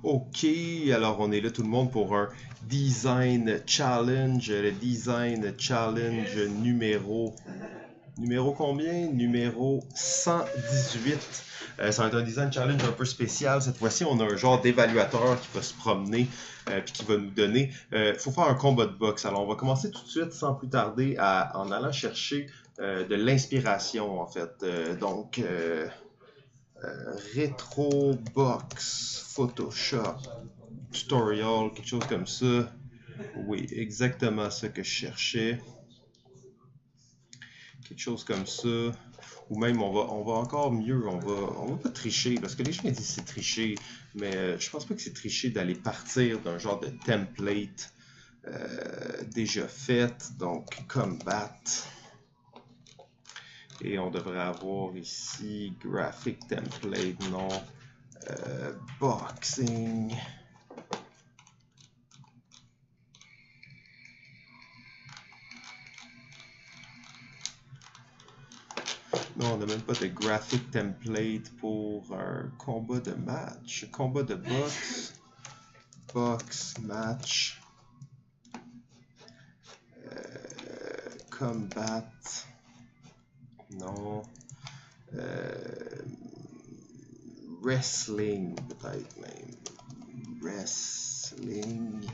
Ok, alors on est là tout le monde pour un design challenge, le design challenge numéro combien? Numéro 118. Ça va être un design challenge un peu spécial. Cette fois-ci, on a un genre d'évaluateur qui va se promener puis qui va nous donner. Faut faire un combat de boxe. Alors, on va commencer tout de suite sans plus tarder en allant chercher de l'inspiration en fait. Retro box, Photoshop, tutorial, quelque chose comme ça. Oui, exactement ça que je cherchais. Quelque chose comme ça. Ou même, on va encore mieux, on va pas tricher, parce que les gens disent que c'est tricher, mais je pense pas que c'est tricher d'aller partir d'un genre de template déjà fait, donc combat. Et on devrait avoir ici graphic template, non, boxing. Non, on n'a même pas de graphic template pour un combat de match. Combat de boxe. Box, match. Combat. Non. Wrestling, peut-être même. Wrestling.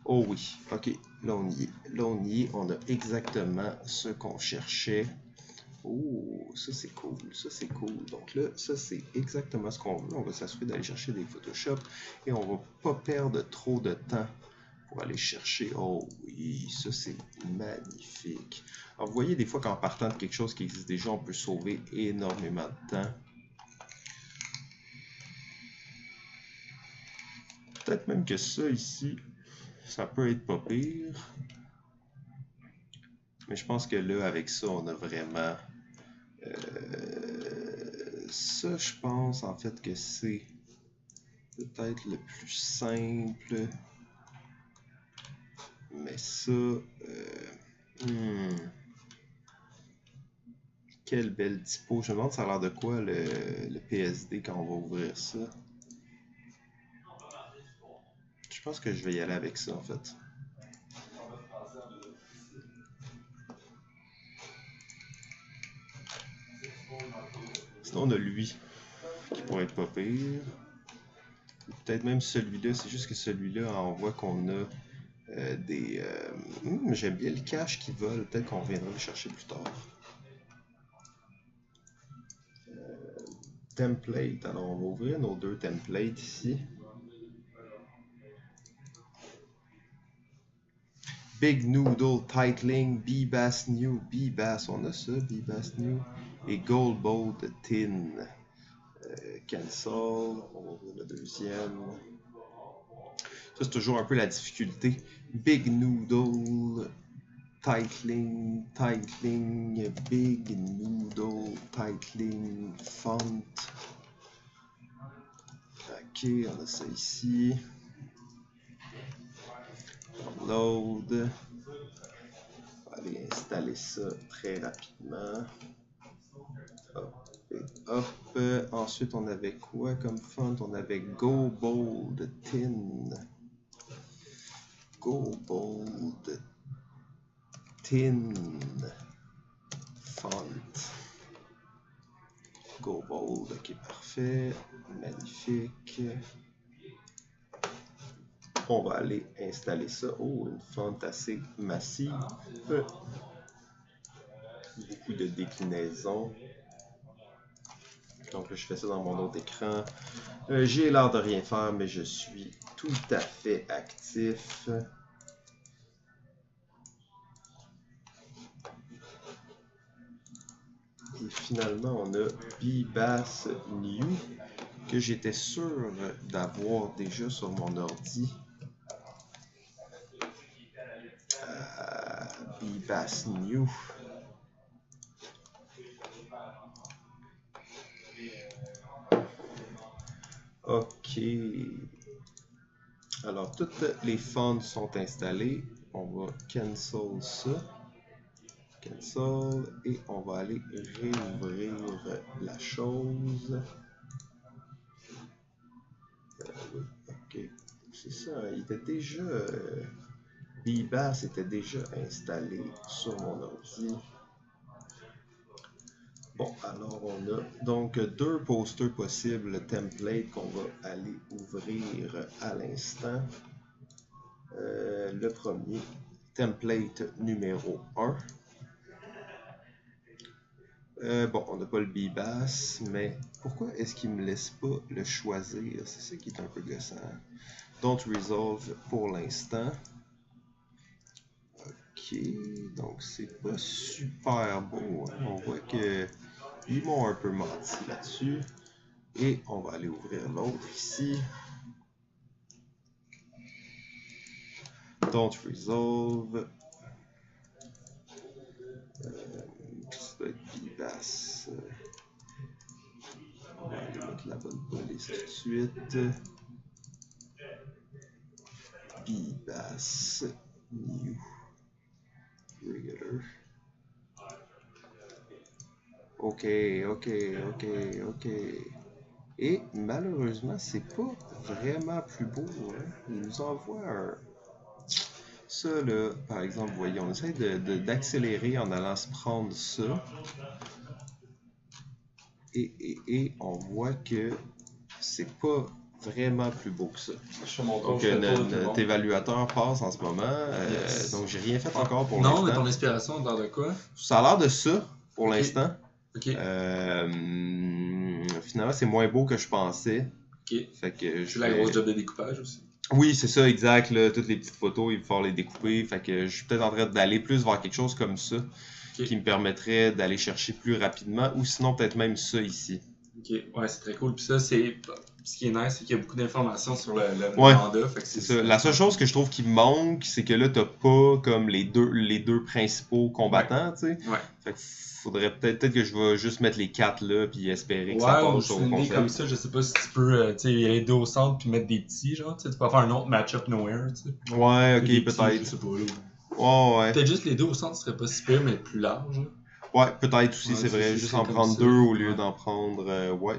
Oh oui, ok. Là, on y est. Là, on y est. On a exactement ce qu'on cherchait. Oh, ça c'est cool, ça c'est cool. Donc là, ça c'est exactement ce qu'on veut. On va s'assurer d'aller chercher des Photoshop et on va pas perdre trop de temps pour aller chercher. Oh oui, ça c'est magnifique. Alors vous voyez des fois qu'en partant de quelque chose qui existe déjà, on peut sauver énormément de temps. Peut-être même que ça ici, ça peut être pas pire. Mais je pense que là, avec ça, on a vraiment... ça, je pense en fait que c'est peut-être le plus simple. Mais ça... Quelle belle typo. Je me demande ça a l'air de quoi le PSD quand on va ouvrir ça. Je pense que je vais y aller avec ça en fait. Sinon on a lui qui pourrait être pas pire. Peut-être même celui-là, c'est juste que celui-là, on voit qu'on a des... j'aime bien le cache qui vole, peut-être qu'on reviendra le chercher plus tard. Template, alors on va ouvrir nos deux templates ici. Big Noodle, Tightling, B-Bass New, B-Bass, on a ça, B-Bass New, et Gold Bolt Tin. Cancel, on va ouvrir le deuxième. Ça, c'est toujours un peu la difficulté. Big Noodle, Tightling, Big Noodle, Tightling, Font. Ok, on a ça ici. Load. On va aller installer ça très rapidement. Hop et hop. Ensuite, on avait quoi comme font? On avait Go Bold Tin. Go Bold Tin Font. Go Bold, ok, parfait. Magnifique. On va aller installer ça. Oh, une font assez massive. Beaucoup de déclinaisons. Donc là, je fais ça dans mon autre écran. J'ai l'air de rien faire, mais je suis tout à fait actif. Et finalement, on a B-Bass New, que j'étais sûr d'avoir déjà sur mon ordi. B-Bass New. Ok. Alors, toutes les fonts sont installées. On va cancel ça. Cancel. Et on va aller réouvrir la chose. Oui, c'est ça, il était déjà... Bebass était déjà installé sur mon ordi. Bon, alors on a donc 2 posters possibles template qu'on va aller ouvrir à l'instant. Le premier, template numéro 1. Bon, on n'a pas le Bebass, mais pourquoi est-ce qu'il ne me laisse pas le choisir? C'est ça qui est un peu gossant. Don't resolve pour l'instant. Ok, donc c'est pas super beau. Hein? On voit que ils m'ont un peu menti là-dessus. Et on va aller ouvrir l'autre ici. Don't resolve. Ça doit être Bebass. On va aller mettre la bonne police tout de suite. Bebass. New. Regular. Ok. Et malheureusement, c'est pas vraiment plus beau. Hein? Il nous envoie un... Ça, là, par exemple, vous voyez, on essaie d'accélérer en allant se prendre ça. Et on voit que c'est pas vraiment plus beau que ça. Donc, notre évaluateur passe en ce moment. Yes. Donc, j'ai rien fait encore pour l'instant. Non, mais ton inspiration, dans de quoi? Ça a l'air de ça, pour l'instant. Ok. Finalement, c'est moins beau que je pensais. Ok. Fait que c'est la grosse job de découpage aussi. Oui, c'est ça, exact. Là, toutes les petites photos, il va falloir les découper. Fait que je suis peut-être en train d'aller plus vers quelque chose comme ça, qui me permettrait d'aller chercher plus rapidement, ou sinon peut-être même ça ici. Ok, ouais, c'est très cool. Puis ça, c'est ce qui est nice, c'est qu'il y a beaucoup d'informations sur le mandat. Fait que c'est ça. La seule chose que je trouve qui me manque, c'est que là, t'as pas comme les deux principaux combattants, tu sais. Ouais. Fait que faudrait peut-être que je vais juste mettre les 4 là, puis espérer que ça passe au conseil. Ouais, comme ça, je sais pas si tu peux, tu sais, y aller 2 au centre puis mettre des petits, genre, tu sais, tu peux faire un autre match-up nowhere, tu sais. Ouais, ok, peut-être. Je sais pas, là. Ouais. Peut-être juste les 2 au centre, ce serait pas si pire, mais plus large. Ouais, peut-être aussi, c'est vrai. Juste en prendre 2 au lieu d'en prendre... Ouais.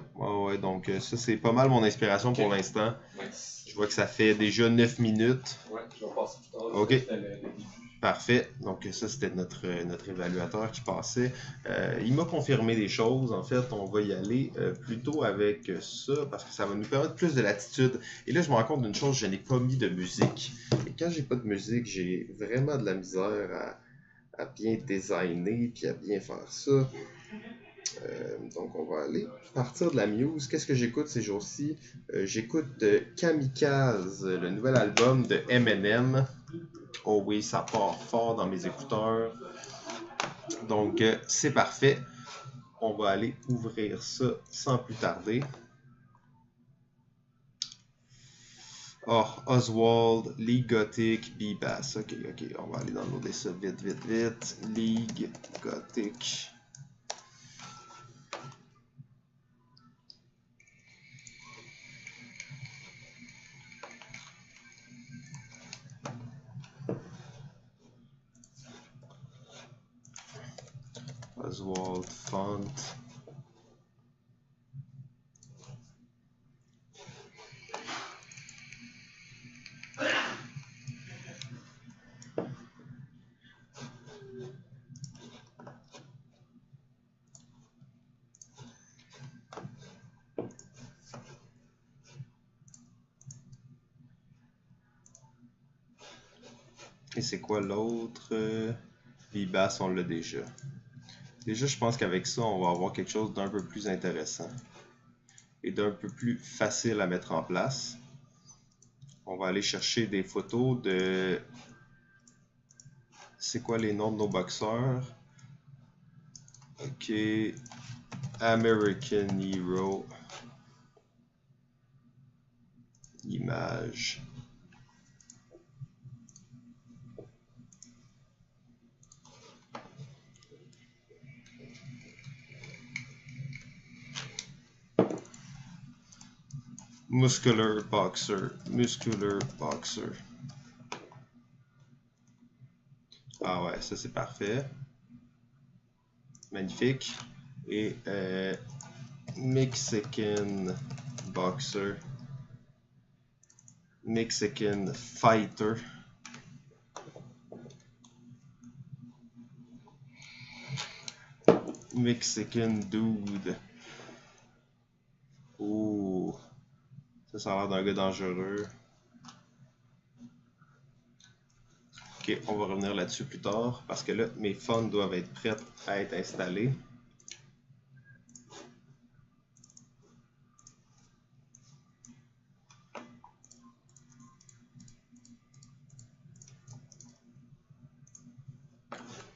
Donc, ça, c'est pas mal mon inspiration pour l'instant. Nice. Je vois que ça fait déjà 9 minutes. Ouais, je vais passer plus tard. Ok. Parfait. Donc, ça, c'était notre évaluateur qui passait. Il m'a confirmé des choses. En fait, on va y aller plutôt avec ça parce que ça va nous permettre plus de latitude. Et là, je me rends compte d'une chose, je n'ai pas mis de musique. Et quand j'ai pas de musique, j'ai vraiment de la misère à bien designer puis à bien faire ça. Donc on va aller partir de la muse. Qu'est-ce que j'écoute ces jours-ci? J'écoute Kamikaze, le nouvel album de Eminem. Oh oui, ça part fort dans mes écouteurs. Donc c'est parfait. On va aller ouvrir ça sans plus tarder. Oh, Oswald, League Gothic, Bebass. Ok, on va aller downloader ça vite. League Gothic. Oswald font. Et c'est quoi l'autre? Bebass, on l'a déjà. Déjà, je pense qu'avec ça, on va avoir quelque chose d'un peu plus intéressant et d'un peu plus facile à mettre en place. On va aller chercher des photos de... C'est quoi les noms de nos boxeurs? Ok. American Hero. Image. Muscular boxer. Ah ouais, ça c'est parfait. Magnifique. Et Mexican boxer. Mexican Fighter. Mexican Dude. Ouh. Ça a l'air d'un gars dangereux. Ok, on va revenir là-dessus plus tard parce que là, mes fonds doivent être prêts à être installés.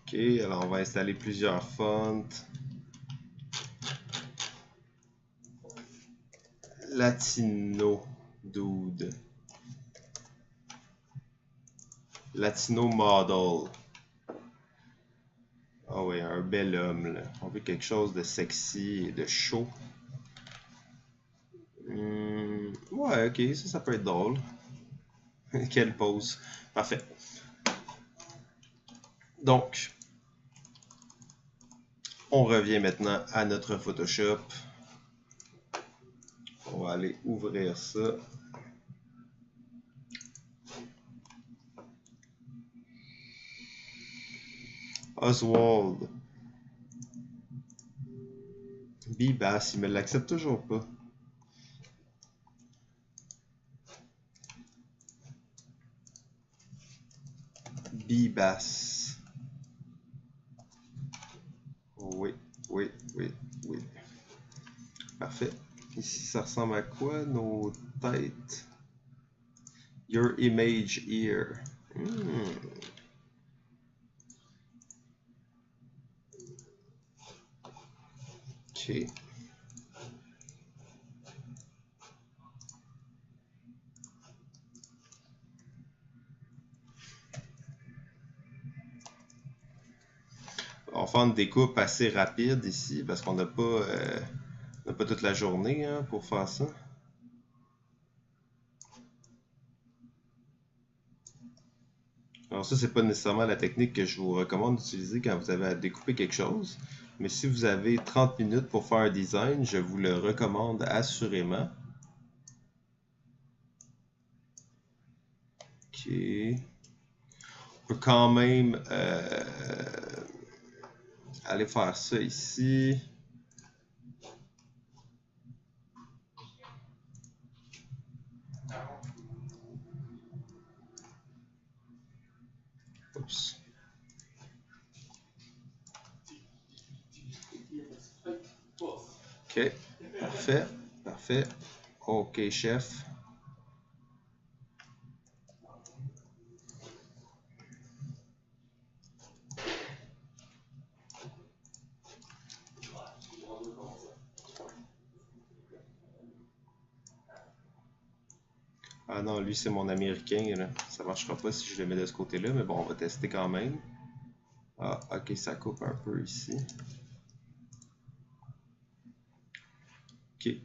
Ok, alors on va installer plusieurs fonts. Latino Dude. Latino Model. Ah ouais, un bel homme là. On veut quelque chose de sexy et de chaud. Ouais, ok, ça peut être drôle. Quelle pose. Parfait. Donc, on revient maintenant à notre Photoshop. On va aller ouvrir ça. Oswald. Bibas, il me l'accepte toujours pas. Bibas. Oui, oui, oui, oui. Parfait. Ici, ça ressemble à quoi, nos têtes? Your image here. Ok. On va faire une découpe assez rapide ici parce qu'on n'a pas, toute la journée hein, pour faire ça. Alors ça, c'est pas nécessairement la technique que je vous recommande d'utiliser quand vous avez à découper quelque chose. Mais si vous avez 30 minutes pour faire un design, je vous le recommande assurément. Ok. On peut quand même aller faire ça ici. Oups. Ok, parfait, parfait. Ok, chef. Ah non, lui c'est mon américain, là. Ça marchera pas si je le mets de ce côté-là, mais bon, on va tester quand même. Ah, ok, ça coupe un peu ici. Ok.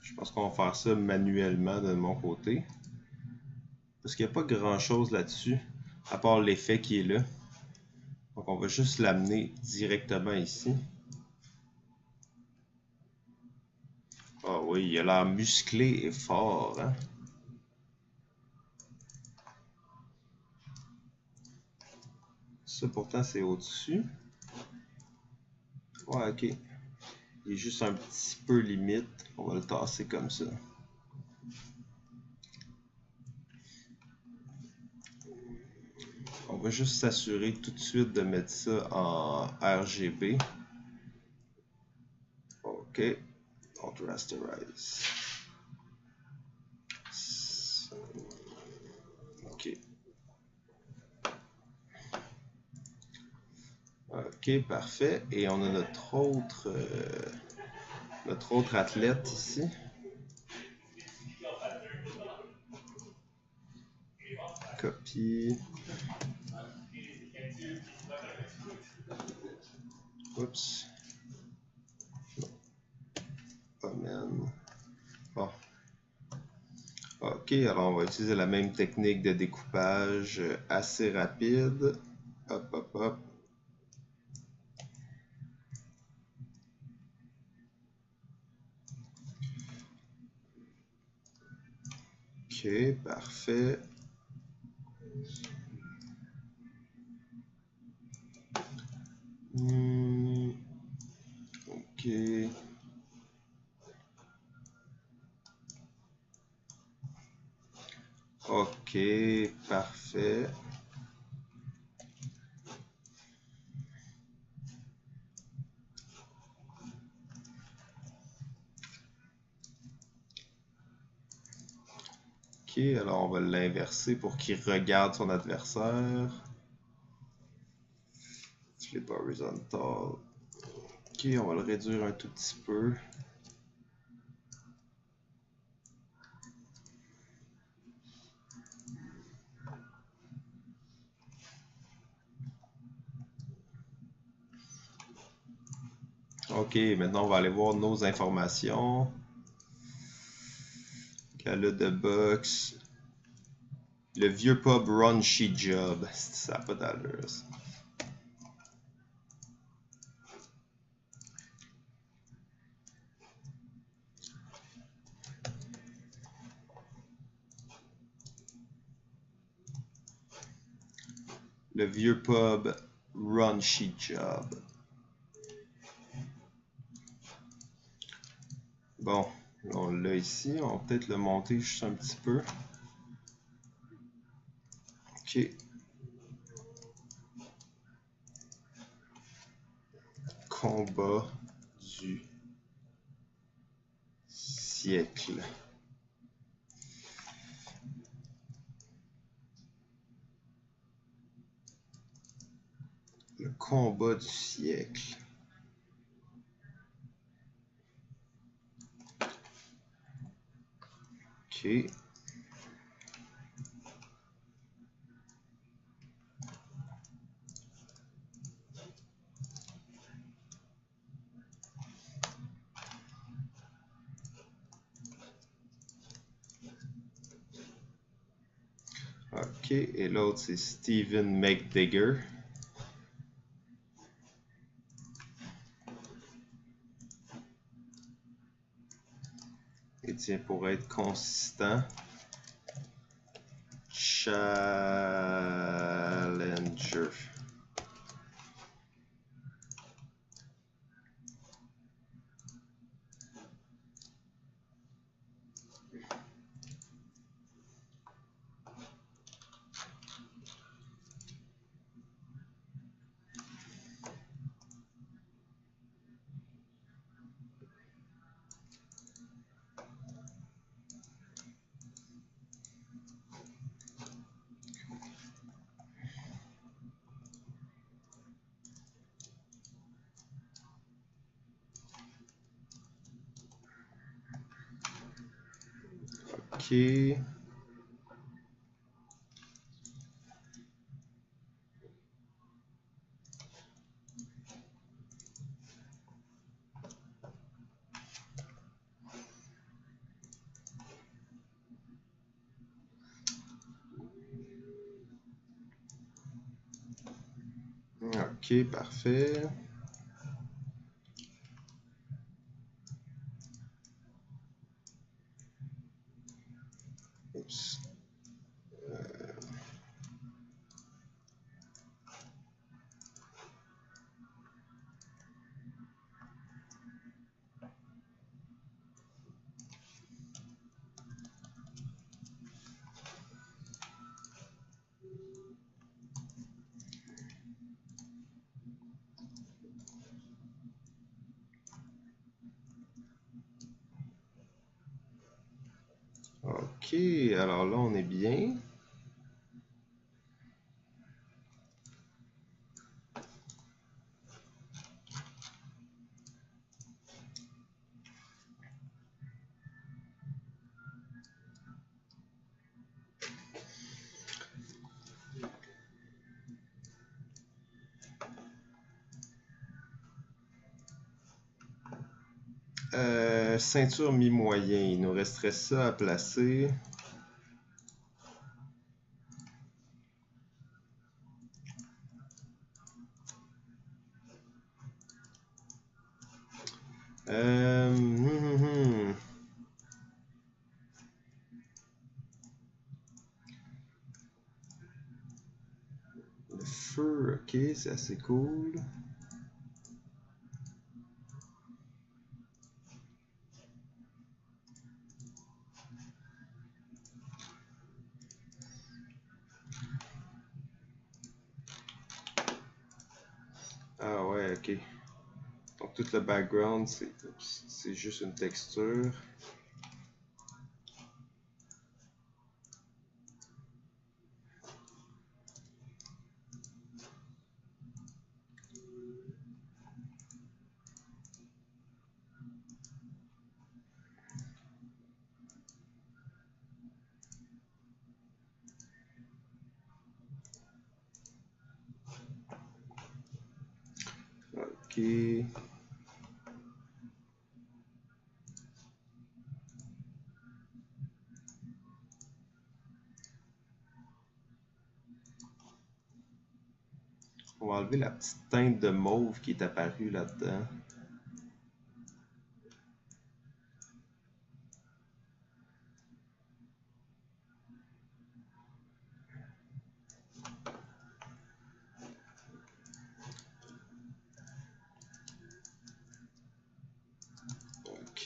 Je pense qu'on va faire ça manuellement de mon côté. Parce qu'il n'y a pas grand chose là-dessus, à part l'effet qui est là. Donc on va juste l'amener directement ici. Ah oui, il a l'air musclé et fort, hein? Ça pourtant c'est au-dessus. Ouais, ok. Il est juste un petit peu limite. On va le tasser comme ça. On va juste s'assurer tout de suite de mettre ça en RGB. OK. Don't rasterize. OK. OK. Ok, parfait. Et on a notre autre athlète ici. Copie. Oups. Oh man. Bon. Ok, alors on va utiliser la même technique de découpage assez rapide. Hop, hop, hop. Ok, parfait. Ok. Ok, parfait. Ok, alors on va l'inverser pour qu'il regarde son adversaire. Flip horizontal. Ok, on va le réduire un tout petit peu. Ok, maintenant on va aller voir nos informations. Gala de boxe. Le vieux pub Raunchy Job. Ça n'a pas d'allure, ça. Le vieux pub Raunchy Job. Bon, on l'a ici. On va peut-être le monter juste un petit peu. Ok. Combat du siècle. Le combat du siècle. Ok. Ok, et l'autre c'est Steven McDigger. Et tiens, pour être consistant, Challenger. Ok. Ok, parfait. Oups. Ok, alors là on est bien. Ceinture mi-moyen. Il nous resterait ça à placer. Le feu, ok, c'est assez cool. Ah ouais, ok. Donc tout le background, c'est juste une texture. Ok. On va enlever la petite teinte de mauve qui est apparue là-dedans.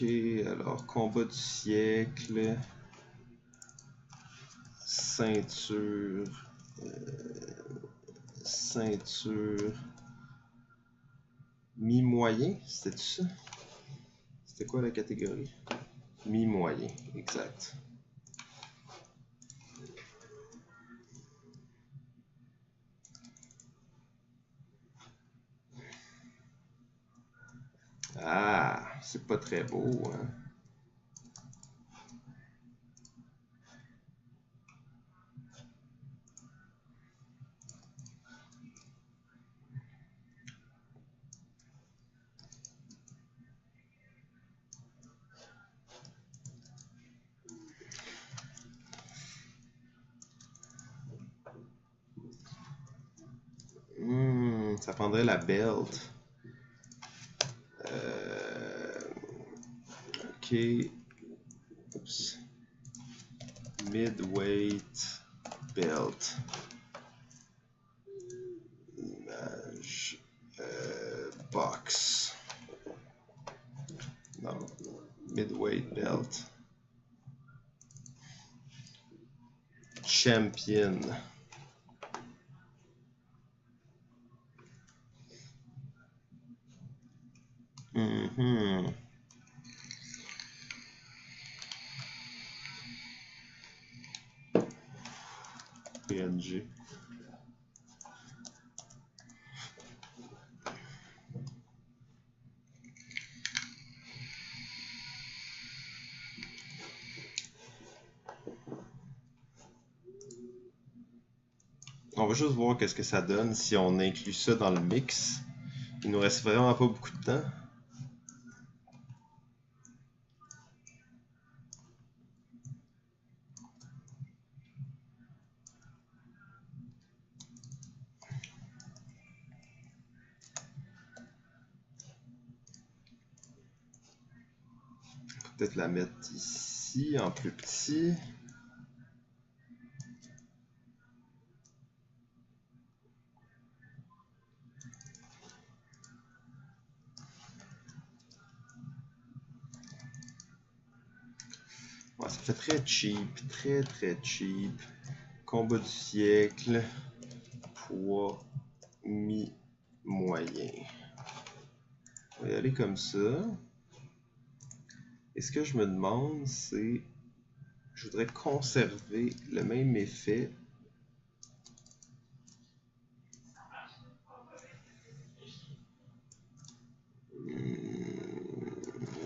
Ok, alors combat du siècle, ceinture, ceinture, mi-moyen, c'était ça? C'était quoi la catégorie? Mi-moyen, exact. Ah, c'est pas très beau, hein? Ça prendrait la belt. Ok. Oups. Midweight belt. Image. Box. Non. Midweight belt. Champion. PNG. On va juste voir qu'est-ce que ça donne si on inclut ça dans le mix. Il nous reste vraiment pas beaucoup de temps. Peut-être la mettre ici en plus petit. Ouais, ça fait très cheap, très cheap. Combat du siècle, poids mi-moyen. On va y aller comme ça. Et ce que je me demande, c'est, je voudrais conserver le même effet.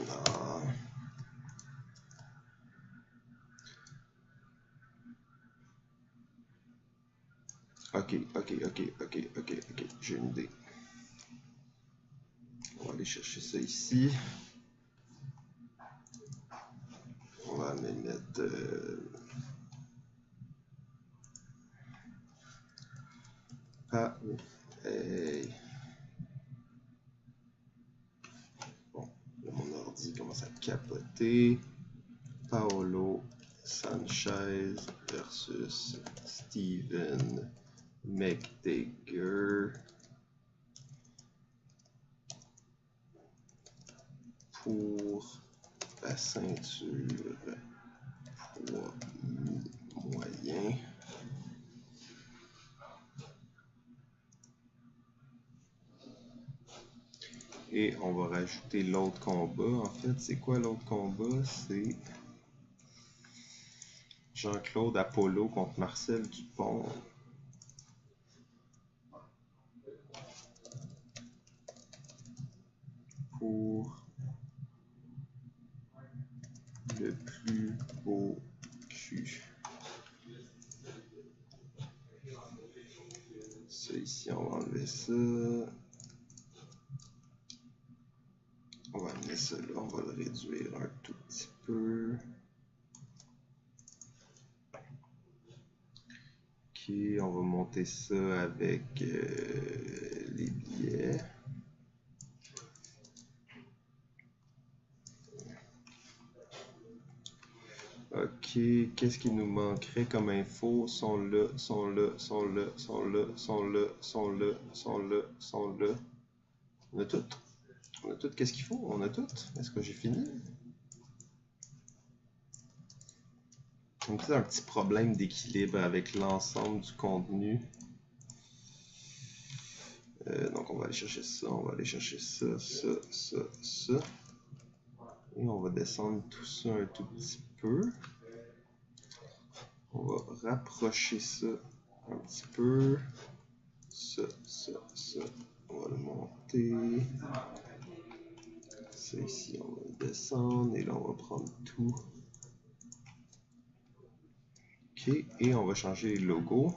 Non. Ok, j'ai une idée. On va aller chercher ça ici. va aller mettre... Hey. Bon, là, mon ordi commence à capoter. Paolo Sanchez versus Steven McDager pour la ceinture poids moyen. Et on va rajouter l'autre combat. En fait, c'est quoi l'autre combat? C'est Jean-Claude Apollo contre Marcel Dupont. Pour le plus beau cul. Ça ici, on va enlever ça. On va amener ça là, on va le réduire un tout petit peu. Ok, on va monter ça avec les billets. Ok, qu'est-ce qui nous manquerait comme info? Sont là. On a tout. On a tout, qu'est-ce qu'il faut? On a tout. Est-ce que j'ai fini? On a peut-être un petit problème d'équilibre avec l'ensemble du contenu. Donc on va aller chercher ça, on va aller chercher ça. Et on va descendre tout ça un tout petit peu. On va rapprocher ça un petit peu. Ça. On va le monter. Ça ici, on va le descendre. Et là, on va prendre tout. Ok, et on va changer les logos.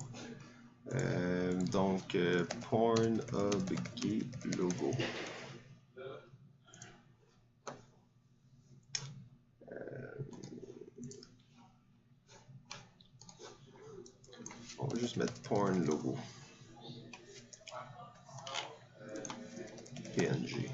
Donc, Pornhub Gay logo. On va juste mettre Porn logo. PNG.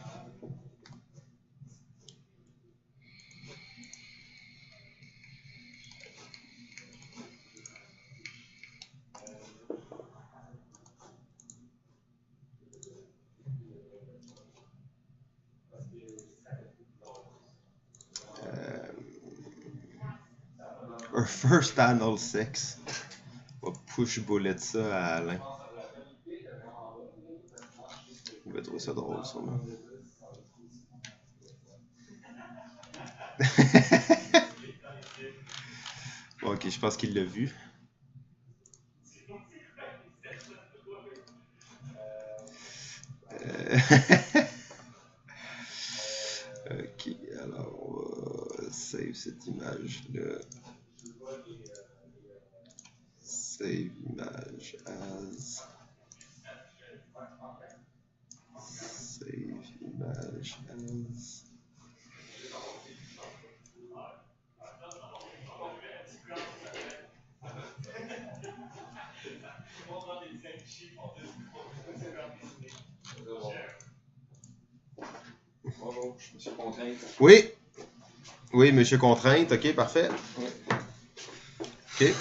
Un first anal sex. On va push bullet ça à Alain. Il va trouver ça drôle, sûrement. Bon, ok, je pense qu'il l'a vu. Ok, alors on va save cette image-là. Save image as. Save image as. Bonjour, je suis Contrainte. Oui. Oui, monsieur Contrainte. Ok, parfait. Ok.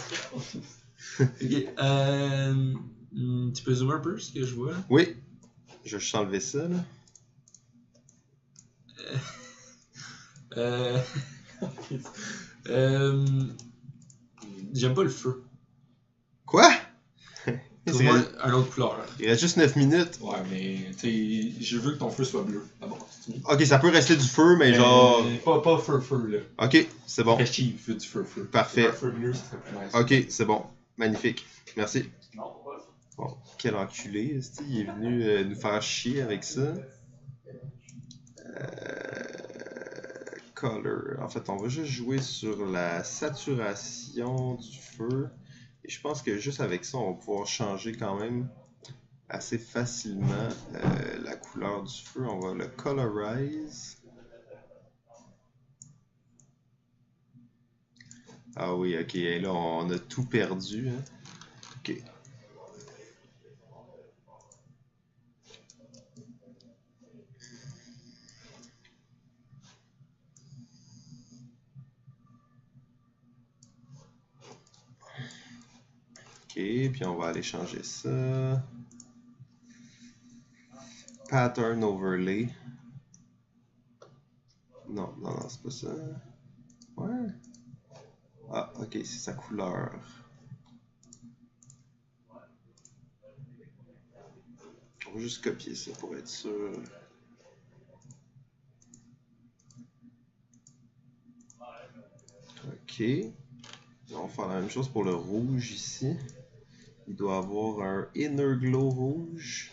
Ok. Tu peux zoomer un peu ce que je vois? Oui. Je vais juste enlever ça, là. J'aime pas le feu. Quoi? Trouve-moi un autre couleur. Il reste juste 9 minutes. Ouais, mais tu sais, je veux que ton feu soit bleu d'abord. Ok, ça peut rester du feu, mais genre. Pas feu, là. Ok, c'est bon. Festive, du feu. Parfait. Un feu bleu, ça serait plus nice. Ok, c'est bon. Magnifique. Merci. Bon, quel enculé, il est venu nous faire chier avec ça. Color. En fait, on va juste jouer sur la saturation du feu. Et je pense que juste avec ça, on va pouvoir changer quand même assez facilement la couleur du feu. On va le colorize. Ah oui, ok, et là on a tout perdu. Hein. Ok. Ok, puis on va aller changer ça. Pattern overlay. Non, non, non, c'est pas ça. Ouais. Ah, ok, c'est sa couleur. On va juste copier ça pour être sûr. Ok. On va faire la même chose pour le rouge ici. Il doit avoir un inner glow rouge.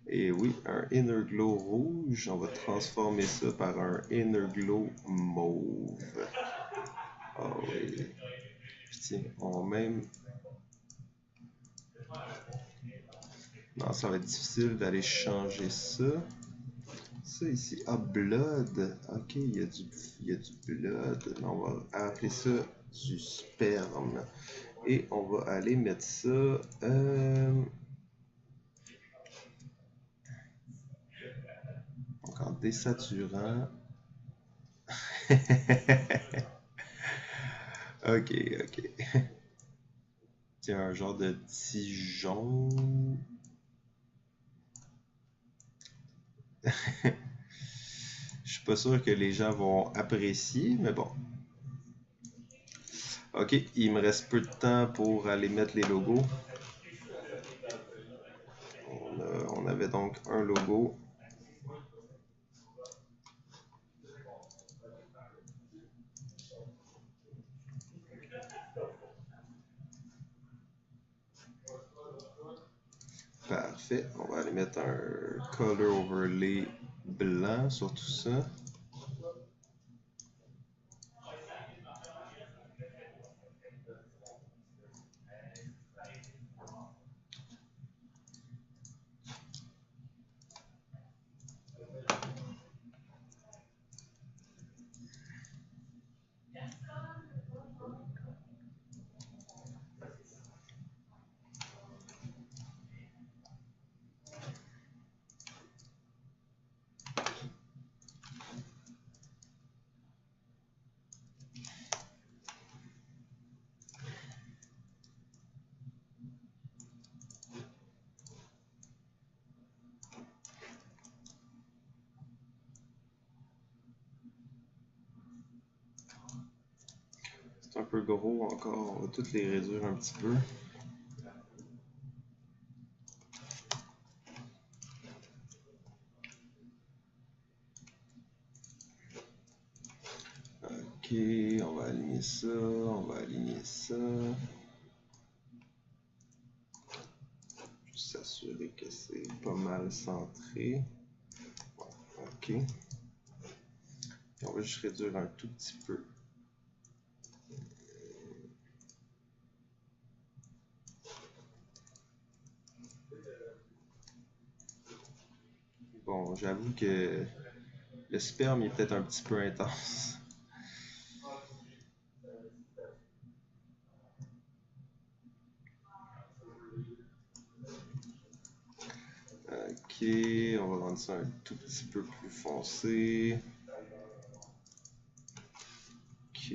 Et oui, un inner glow rouge. On va transformer ça par un inner glow mauve. Ah oui. Puis tiens, on va même... Non, ça va être difficile d'aller changer ça. Ça ici, ah, blood. Ok, il y a du blood. On va appeler ça du sperme. Et on va aller mettre ça... Donc en désaturant. Ok, ok. Tiens, un genre de petit jaune. Je suis pas sûr que les gens vont apprécier, mais bon. Ok, il me reste peu de temps pour aller mettre les logos. On avait donc un logo. Parfait. On va aller mettre un color overlay blanc sur tout ça. C'est un peu gros encore. On va toutes les réduire un petit peu. Ok, on va aligner ça, on va aligner ça. Juste s'assurer que c'est pas mal centré. Ok. Et on va juste réduire un tout petit peu. Bon, j'avoue que le sperme est peut-être un petit peu intense. Ok, on va rendre ça un tout petit peu plus foncé. Ok.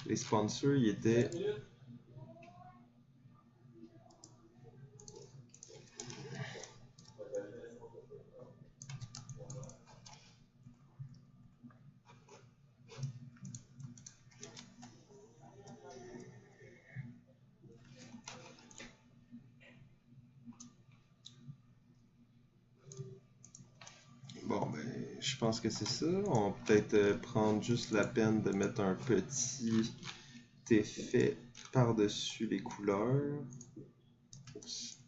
Les sponsors, ils étaient... Bon, ben, je pense que c'est ça. On va peut-être prendre juste la peine de mettre un petit effet par-dessus les couleurs. Oups.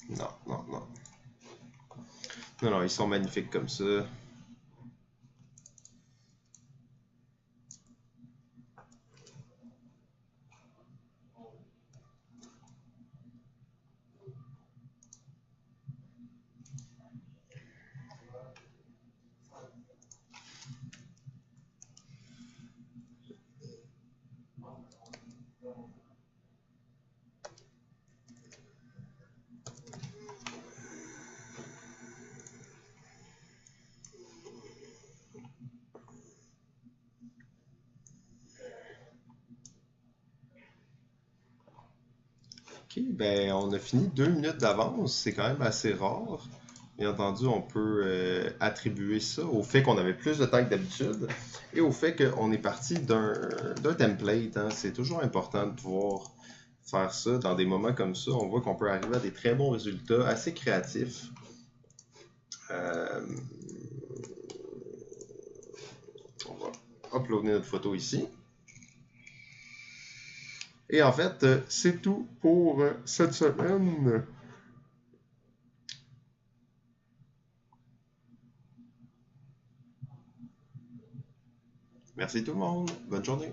Non, non, non. Non, non, ils sont magnifiques comme ça. Ok, ben on a fini 2 minutes d'avance, c'est quand même assez rare. Bien entendu, on peut attribuer ça au fait qu'on avait plus de temps que d'habitude et au fait qu'on est parti d'un template, hein. C'est toujours important de pouvoir faire ça dans des moments comme ça. On voit qu'on peut arriver à des très bons résultats, assez créatifs. On va uploader notre photo ici. Et en fait, c'est tout pour cette semaine. Merci tout le monde. Bonne journée.